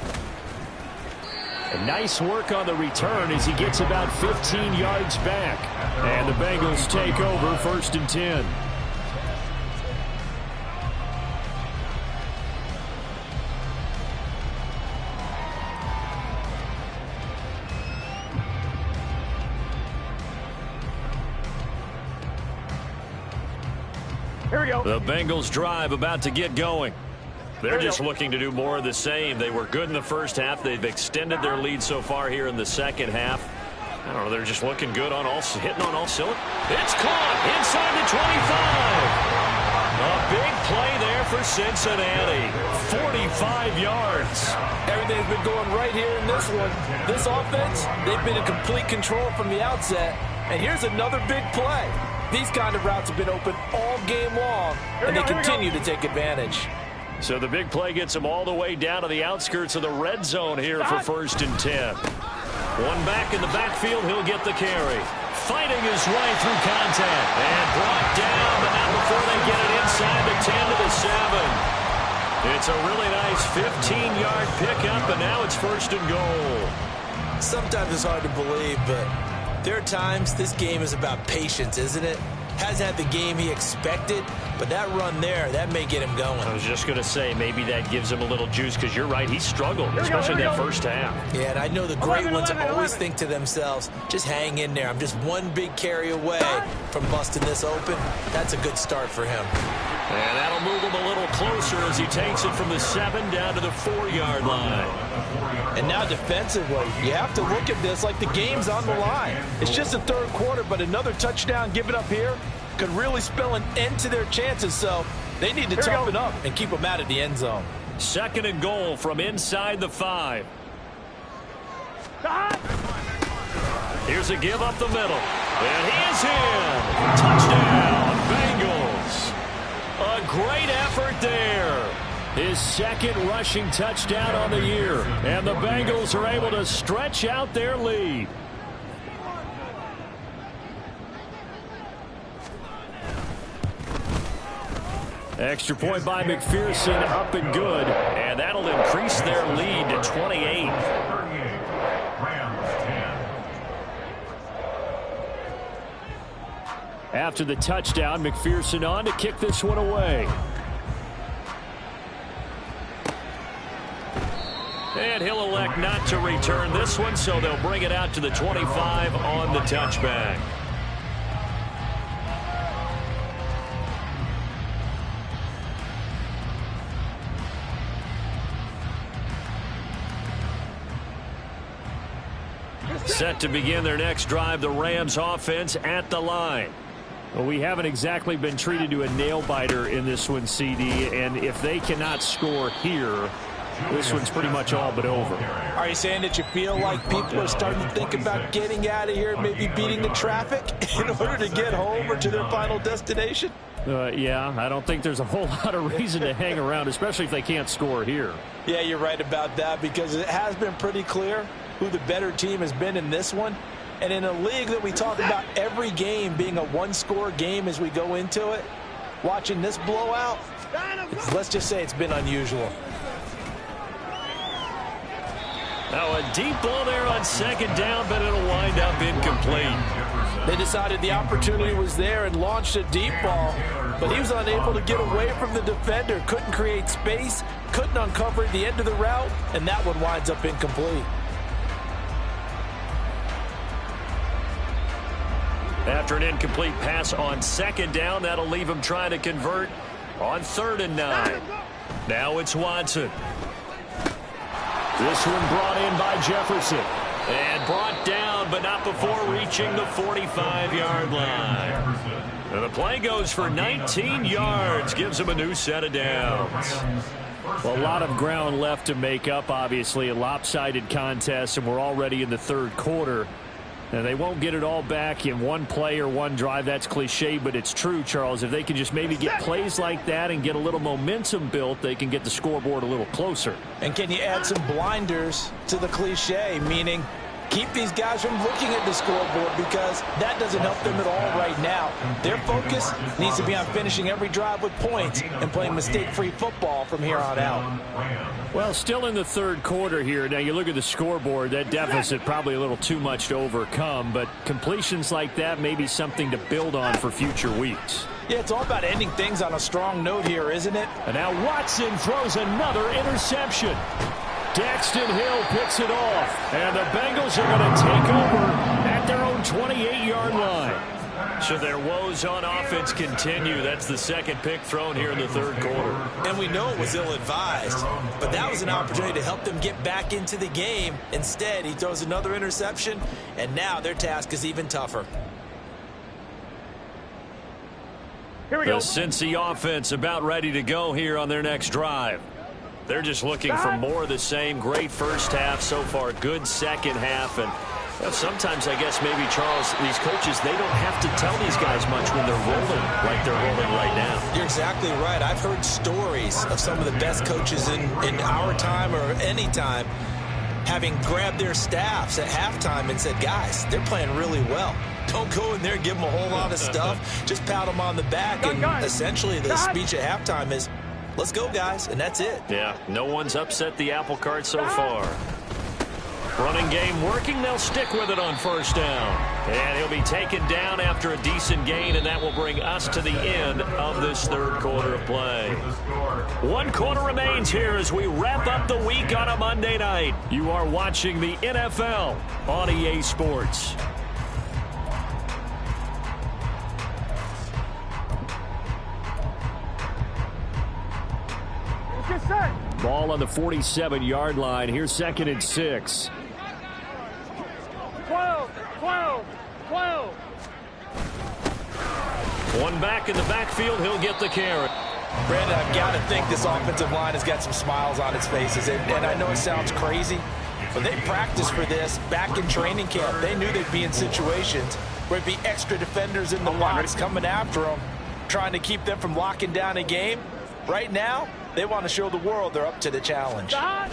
And nice work on the return as he gets about 15 yards back. And the Bengals take over first and 10.
Here we go.
The Bengals drive about to get going. They're just looking to do more of the same. They were good in the first half. They've extended their lead so far here in the second half. I don't know. They're just looking good on all, hitting on all cylinders. It's caught inside the 25. A big play there for Cincinnati. 45 yards.
Everything's been going right here in this one. This offense, they've been in complete control from the outset. And here's another big play. These kind of routes have been open all game long, and they continue to take advantage.
So the big play gets him all the way down to the outskirts of the red zone here for first and 10. One back in the backfield, he'll get the carry. Fighting his way through contact. And brought down, but not before they get it inside the 10 to the 7. It's a really nice 15-yard pickup, and now it's first and goal.
Sometimes it's hard to believe, but there are times this game is about patience, isn't it? Hasn't had the game he expected, but that run there, that may get him going.
I was just going to say, maybe that gives him a little juice, because you're right, he struggled, especially that first half.
Yeah, and I know the great ones always think to themselves, just hang in there. I'm just one big carry away from busting this open. That's a good start for him.
And that'll move him a little closer as he takes it from the 7 down to the 4-yard line.
And now defensively, you have to look at this like the game's on the line. It's just the third quarter, but another touchdown given up here could really spell an end to their chances, so they need to toughen up and keep them out of the end zone.
Second and goal from inside the 5. Here's a give up the middle. And he is in. Touchdown, Bengals. A great effort there. His second rushing touchdown on the year. And the Bengals are able to stretch out their lead. Extra point by McPherson, up and good. And that'll increase their lead to 28. After the touchdown, McPherson on to kick this one away. And he'll elect not to return this one, so they'll bring it out to the 25 on the touchback. Set to begin their next drive, the Rams offense at the line. Well, we haven't exactly been treated to a nail-biter in this one, CD, and if they cannot score here, this one's pretty much all but over.
Are you saying that you feel like people are starting to think about getting out of here, maybe beating the traffic in order to get home or to their final destination?
Yeah, I don't think there's a whole lot of reason to hang around, especially if they can't score here.
Yeah, you're right about that, because it has been pretty clear who the better team has been in this one. And in a league that we talk about every game being a one-score game as we go into it, watching this blowout, let's just say it's been unusual.
Now a deep ball there on second down, but it'll wind up incomplete.
They decided the opportunity was there and launched a deep ball, but he was unable to get away from the defender, couldn't create space, couldn't uncover at the end of the route, and that one winds up incomplete.
After an incomplete pass on second down, that'll leave him trying to convert on 3rd and 9. Now it's Watson. This one brought in by Jefferson. And brought down, but not before reaching the 45-yard line. And the play goes for 19 yards, gives him a new set of downs. Well, a lot of ground left to make up, obviously. A lopsided contest, and we're already in the 3rd quarter. And they won't get it all back in one play or one drive. That's cliche, but it's true, Charles. If they can just maybe get plays like that and get a little momentum built, they can get the scoreboard a little closer.
And can you add some blinders to the cliche, meaning keep these guys from looking at the scoreboard, because that doesn't help them at all right now. Their focus needs to be on finishing every drive with points and playing mistake-free football from here on out.
Well, still in the 3rd quarter here. Now, you look at the scoreboard, that deficit probably a little too much to overcome, but completions like that may be something to build on for future weeks.
Yeah, it's all about ending things on a strong note here, isn't it?
And now Watson throws another interception. Daxton Hill picks it off, and the Bengals are going to take over at their own 28-yard line. So their woes on offense continue. That's the 2nd pick thrown here in the 3rd quarter.
And we know it was ill-advised, but that was an opportunity to help them get back into the game. Instead, he throws another interception, and now their task is even tougher.
Here we go.
The Cincy offense about ready to go here on their next drive. They're just looking for more of the same. Great first half so far. Good second half. And well, sometimes, I guess, maybe, Charles, these coaches, they don't have to tell these guys much when they're rolling like they're rolling right now.
You're exactly right. I've heard stories of some of the best coaches in our time or any time having grabbed their staffs at halftime and said, guys, they're playing really well. Don't go in there and give them a whole lot of stuff. Just pat them on the back. And essentially the speech at halftime is, let's go, guys, and that's it.
Yeah, no one's upset the apple cart so far. Running game working. They'll stick with it on 1st down. And he'll be taken down after a decent gain, and that will bring us to the end of this 3rd quarter of play. 1 quarter remains here as we wrap up the week on a Monday night. You are watching the NFL on EA Sports. Ball on the 47-yard line. Here's 2nd and 6.
12.
One back in the backfield. He'll get the carry.
Brandon, I've got to think this offensive line has got some smiles on its faces. And I know it sounds crazy, but they practiced for this back in training camp. They knew they'd be in situations where it'd be extra defenders in the box coming after them, trying to keep them from locking down a game. Right now, they want to show the world they're up to the challenge.
On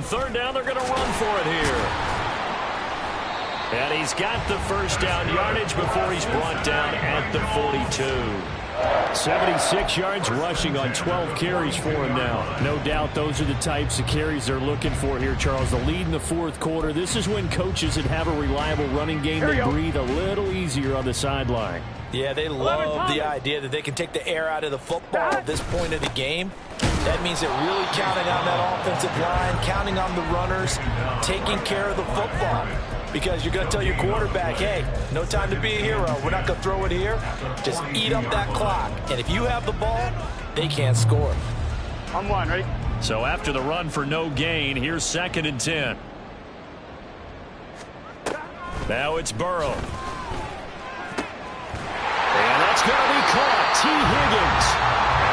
3rd down, they're going to run for it here. And he's got the 1st down yardage before he's brought down at the 42. 76 yards rushing on 12 carries for him now. No doubt those are the types of carries they're looking for here, Charles. The lead in the fourth quarter. This is when coaches that have a reliable running game, they breathe a little easier on the sideline.
Yeah, they love the idea that they can take the air out of the football at this point of the game. That means they're really counting on that offensive line, counting on the runners, taking care of the football. Because you're going to tell your quarterback, hey, no time to be a hero. We're not going to throw it here. Just eat up that clock. And if you have the ball, they can't score.
On one, ready?
So after the run for no gain, here's 2nd and 10. Now it's Burrow. And that's going to be caught. T. Higgins.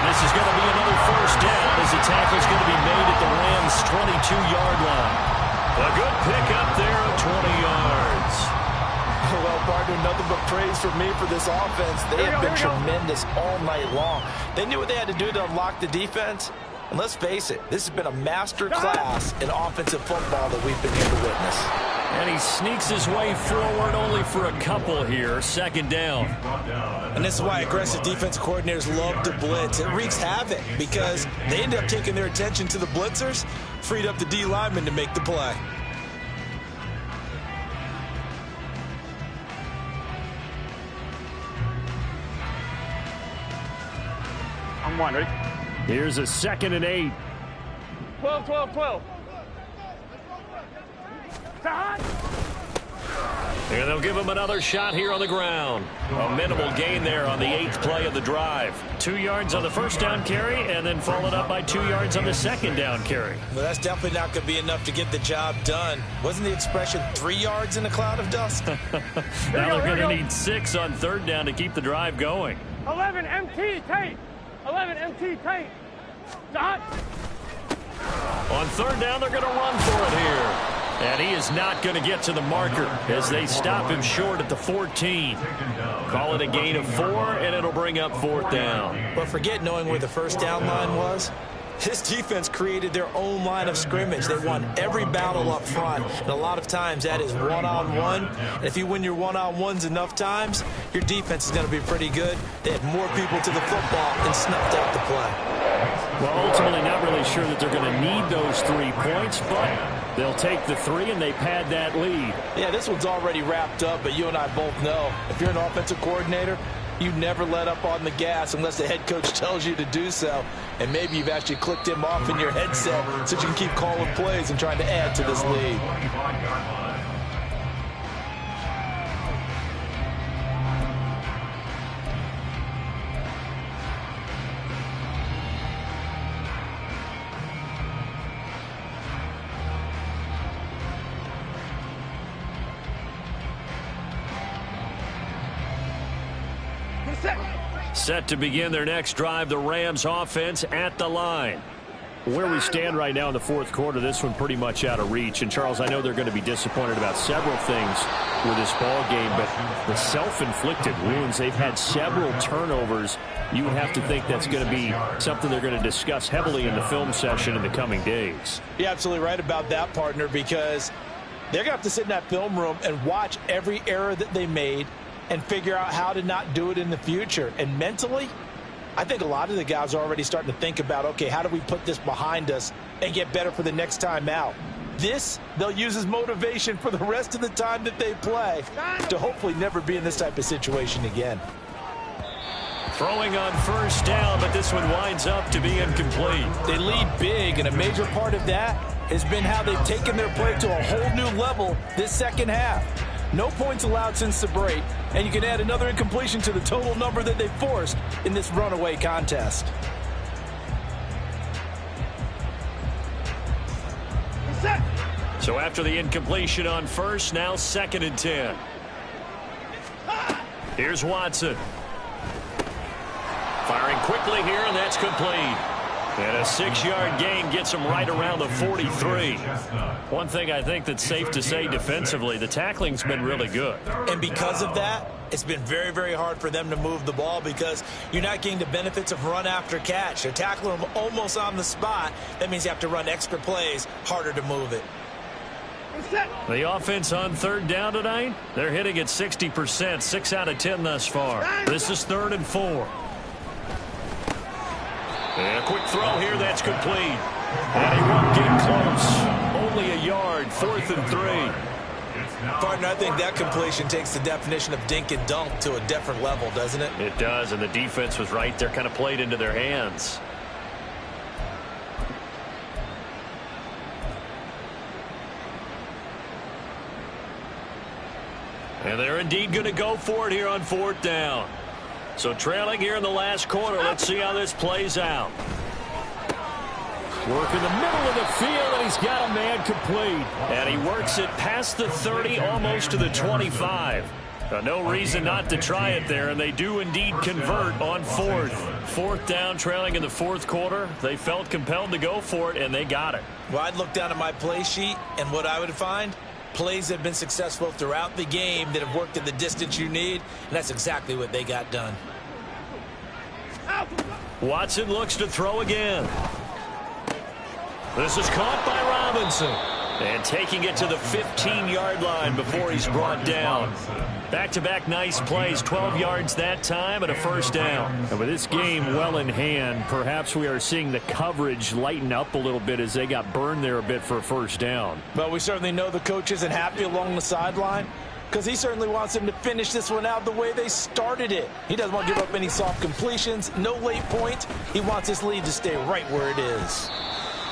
This is going to be another first down as the tackle's going to be made at the Rams' 22-yard line. A good pickup there of 20 yards.
Well, partner, nothing but praise from me for this offense. They have been tremendous all night long. They knew what they had to do to unlock the defense. And let's face it, this has been a master class in offensive football that we've been here to witness.
And he sneaks his way forward only for a couple here. 2nd down.
And this is why aggressive defense coordinators love to blitz. It wreaks havoc because they end up taking their attention to the blitzers, freed up the D lineman to make the play.
On one, ready?
Here's a 2nd and 8.
12, 12, 12.
And they'll give him another shot here on the ground. A minimal gain there on the 8th play of the drive. 2 yards on the first down carry, and then followed up by 2 yards on the 2nd down carry.
Well, that's definitely not going to be enough to get the job done. Wasn't the expression 3 yards in a cloud of dust?
Now they're going to need 6 on 3rd down to keep the drive going.
11 MT tight. 11 MT tight. Dot.
On 3rd down, they're going to run for it here. And he is not going to get to the marker as they stop him short at the 14. Call it a gain of 4, and it'll bring up 4th down.
But forget knowing where the first down line was. This defense created their own line of scrimmage. They won every battle up front, and a lot of times that is one-on-one. And if you win your one-on-ones enough times, your defense is going to be pretty good. They had more people to the football and snuffed out the play.
Well, ultimately not really sure that they're going to need those 3 points, but they'll take the 3 and they pad that lead.
Yeah, this one's already wrapped up, but you and I both know if you're an offensive coordinator, you never let up on the gas unless the head coach tells you to do so. And maybe you've actually clicked him off in your headset so you can keep calling plays and trying to add to this lead.
Set to begin their next drive, the Rams offense at the line. Where we stand right now in the fourth quarter, this one pretty much out of reach. And, Charles, I know they're going to be disappointed about several things with this ball game, but the self-inflicted wounds, they've had several turnovers. You have to think that's going to be something they're going to discuss heavily in the film session in the coming days.
You're absolutely right about that, partner, because they're going to have to sit in that film room and watch every error that they made and figure out how to not do it in the future. And mentally, I think a lot of the guys are already starting to think about, okay, how do we put this behind us and get better for the next time out? This, they'll use as motivation for the rest of the time that they play to hopefully never be in this type of situation again.
Throwing on first down, but this one winds up to be incomplete.
They lead big, and a major part of that has been how they've taken their play to a whole new level this second half. No points allowed since the break, and you can add another incompletion to the total number that they forced in this runaway contest.
So after the incompletion on first, now 2nd and 10. Here's Watson. Firing quickly here, and that's complete. And a 6-yard gain gets him right around the 43. One thing I think that's safe to say defensively, the tackling's been really good.
And because of that, it's been very, very hard for them to move the ball because you're not getting the benefits of run after catch. They're tackling them almost on the spot. That means you have to run extra plays, harder to move it.
The offense on third down tonight, they're hitting at 60%, 6 out of 10 thus far. This is 3rd and 4. And a quick throw here that's complete. And he won't get close. Only a yard, 4th and 3.
Partner, I think that completion takes the definition of dink and dunk to a different level, doesn't it?
It does, and the defense was right there, kind of played into their hands. And they're indeed going to go for it here on 4th down. So trailing here in the last quarter. Let's see how this plays out. Work in the middle of the field, and he's got a man complete. And he works it past the 30, almost to the 25. No reason not to try it there, and they do indeed convert on 4th. 4th down, trailing in the 4th quarter. They felt compelled to go for it, and they got it.
Well, I'd look down at my play sheet, and what I would find, plays that have been successful throughout the game that have worked at the distance you need, and that's exactly what they got done.
Watson looks to throw again. This is caught by Robinson. And taking it to the 15-yard line before he's brought down. Back-to-back nice plays, 12 yards that time and a 1st down. And with this game well in hand, perhaps we are seeing the coverage lighten up a little bit as they got burned there a bit for a 1st down.
But we certainly know the coach isn't happy along the sideline because he certainly wants them to finish this one out the way they started it. He doesn't want to give up any soft completions, no late points. He wants his lead to stay right where it is.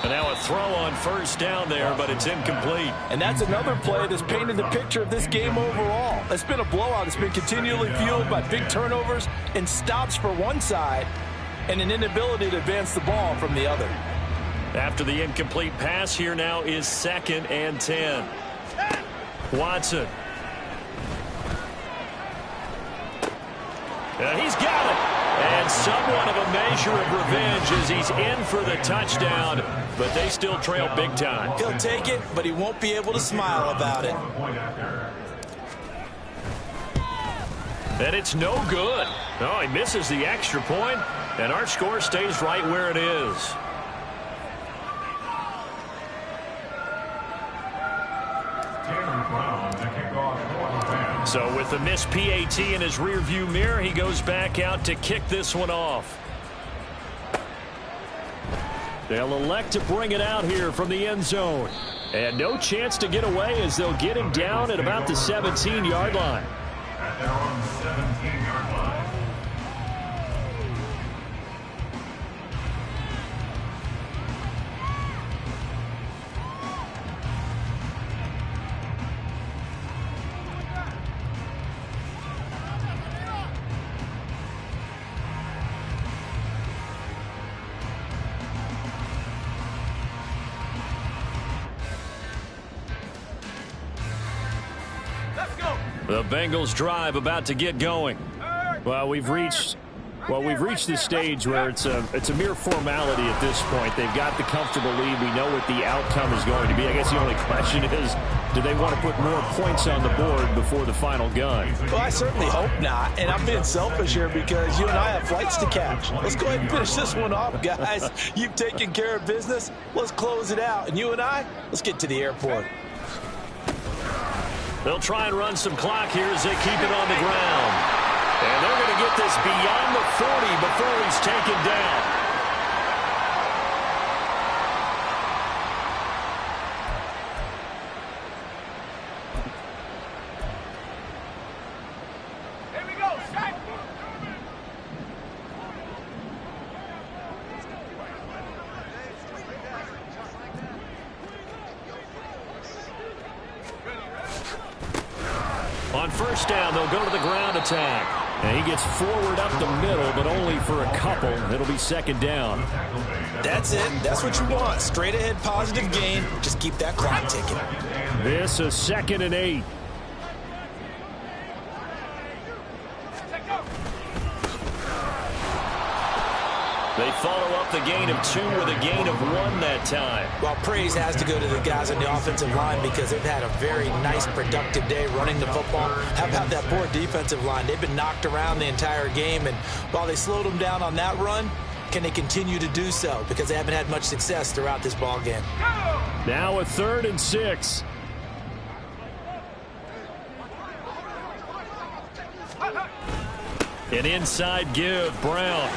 And now a throw on 1st down there, but it's incomplete.
And that's another play that's painted the picture of this game overall. It's been a blowout. It's been continually fueled by big turnovers and stops for one side and an inability to advance the ball from the other.
After the incomplete pass, here now is 2nd and 10. Watson. And he's got it. And somewhat of a measure of revenge as he's in for the touchdown, but they still trail big time.
He'll take it, but he won't be able to smile about it.
And it's no good. No, he misses the extra point, and our score stays right where it is. So with the missed PAT in his rearview mirror, he goes back out to kick this one off. They'll elect to bring it out here from the end zone. And no chance to get away as they'll get him down at about the 17-yard line.
At their own 17-yard line.
The Bengals drive about to get going. Well, we've reached the stage where it's a mere formality at this point. They've got the comfortable lead. We know what the outcome is going to be. I guess the only question is, do they want to put more points on the board before the final gun?
Well, I certainly hope not. And I'm being selfish here because you and I have flights to catch. Let's go ahead and finish this one off, guys. You've taken care of business. Let's close it out. And you and I, let's get to the airport.
They'll try and run some clock here as they keep it on the ground. And they're going to get this beyond the 40 before he's taken down.
Here we go, Shaq.
On 1st down, they'll go to the ground attack. And he gets forward up the middle, but only for a couple. It'll be 2nd down.
That's it. That's what you want. Straight ahead, positive gain. Just keep that clock ticking.
This is 2nd and 8. They follow up the gain of 2 with a gain of 1 that time.
Well, praise has to go to the guys on the offensive line because they've had a very nice, productive day running the football. How about that poor defensive line? They've been knocked around the entire game, and while they slowed them down on that run, can they continue to do so? Because they haven't had much success throughout this ball game.
Now a 3rd and 6. An inside give, Brown.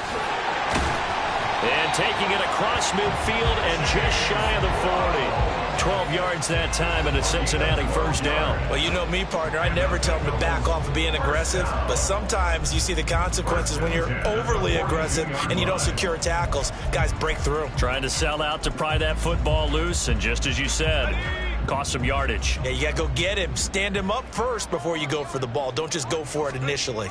And taking it across midfield and just shy of the 40. 12 yards that time and a Cincinnati first down.
Well, you know me, partner. I never tell them to back off of being aggressive, but sometimes you see the consequences when you're overly aggressive and you don't secure tackles. Guys break through.
Trying to sell out to pry that football loose, and just as you said, cost some yardage.
Yeah, you got to go get him. Stand him up first before you go for the ball. Don't just go for it initially.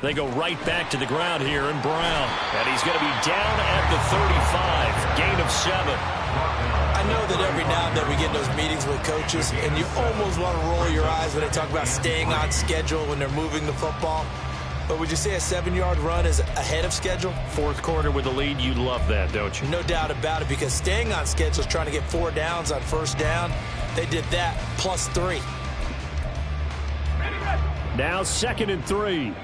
They go right back to the ground here in Brown. And he's going to be down at the 35. Gain of 7.
I know that every now and then we get in those meetings with coaches, and you almost want to roll your eyes when they talk about staying on schedule when they're moving the football. But would you say a 7-yard run is ahead of schedule?
Fourth quarter with the lead, you love that, don't you?
No doubt about it, because staying on schedule is trying to get 4 downs on first down. They did that plus 3.
Now 2nd and 3.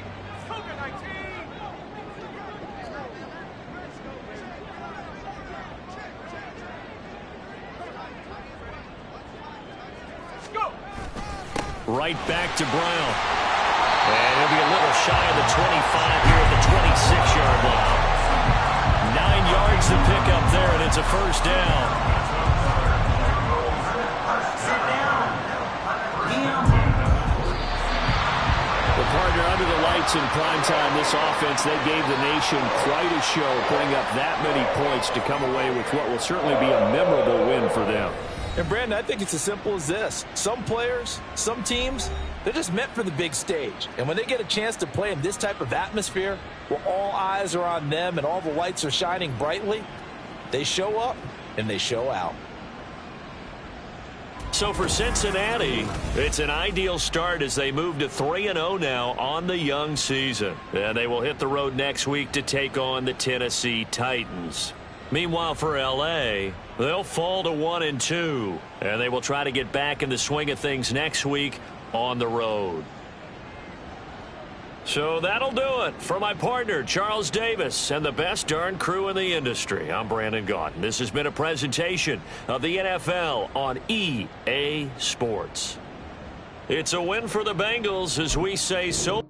Right back to Brown. And he'll be a little shy of the 25 here at the 26-yard line. 9 yards to pick up there, and it's a first down. The partner under the lights in primetime, this offense, they gave the nation quite a show, putting up that many points to come away with what will certainly be a memorable win for them.
And, Brandon, I think it's as simple as this. Some players, some teams, they're just meant for the big stage. And when they get a chance to play in this type of atmosphere, where all eyes are on them and all the lights are shining brightly, they show up and they show out.
So for Cincinnati, it's an ideal start as they move to 3-0 now on the young season. And they will hit the road next week to take on the Tennessee Titans. Meanwhile, for L.A., they'll fall to 1-2, and they will try to get back in the swing of things next week on the road. So that'll do it for my partner, Charles Davis, and the best darn crew in the industry. I'm Brandon Gaudin. This has been a presentation of the NFL on EA Sports. It's a win for the Bengals as we say so.